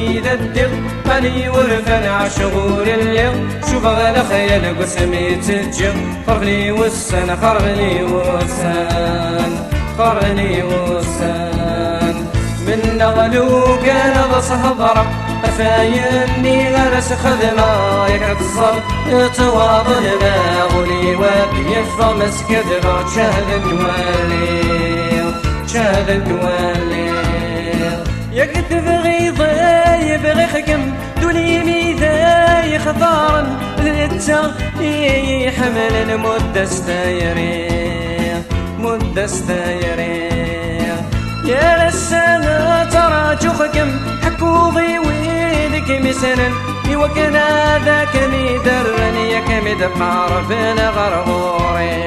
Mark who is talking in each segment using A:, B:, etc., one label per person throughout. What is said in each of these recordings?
A: أني ذا الدق أني ورفن عشغور الليل شوف غلا خيال قسمي تجق خربني وسان خربني وسان خربني وسان من نغلو كان بصهضرة أفايني غرس خدمة يكتصر يتواضل باغلي وبيفضل مسكدغة شهد نوالي شهد نوالي يكتب غيظي يبغي حكم دوني ميذاي خضارا للتا يحمل المدة ستايري مدة ستايري يا لسانا ترى جوخكم حكوضي ويدك مثلا يوكنا ذاك ميدرن يا كمد قاربين غرغوري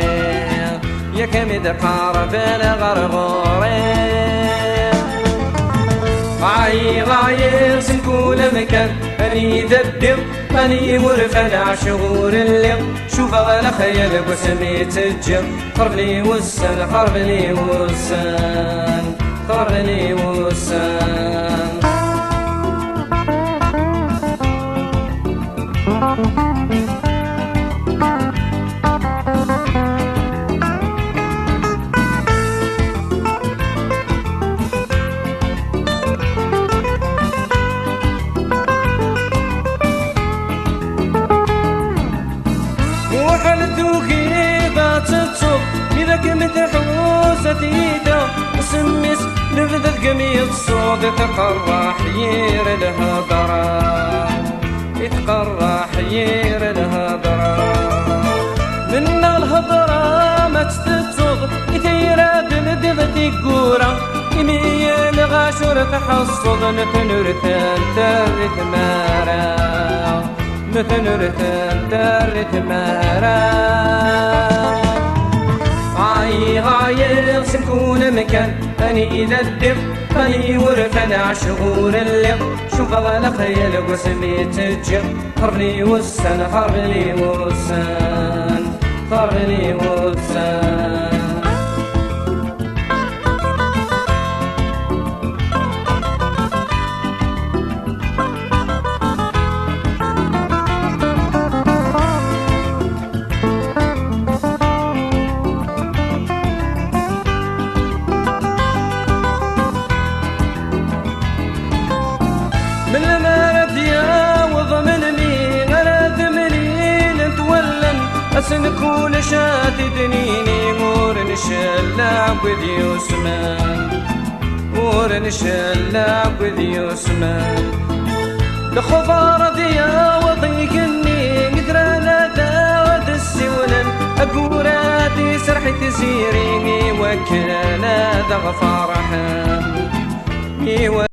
A: يا كمد قاربين غرغوري غاير سنكون مكان أني ذبر أني ورفن عشغور الليل شوف غلا خيال قسمي تجر خربني وسان خربني وسان خربني وسان مذاك متحوسة ثيتا سميس نفذت قميص صوت يتقرى حيير الهضرة يتقرى حيير الهضرة من الهضرة ما تستتصد يثيرا دلدل تيقورا يميل غاشور تحصد نتنرثان تارث مارا نتنرثان تارث مارا غاير سنكون مكان أني ذا الدق أني ورفن عشغور الليل شوف غلا خيال قسمي تجق خربني وسان خربني وسان خربني وسان من المرض يا وضمن مين أنا ثمرين تولن أسنكون شاتي دنيني مور نشلع with يوسمان مور نشلع with يوسمان لخضار ديا وضيقني مثل داود السولن أقوراتي سرحي تسيريني وكنا ذا فرحان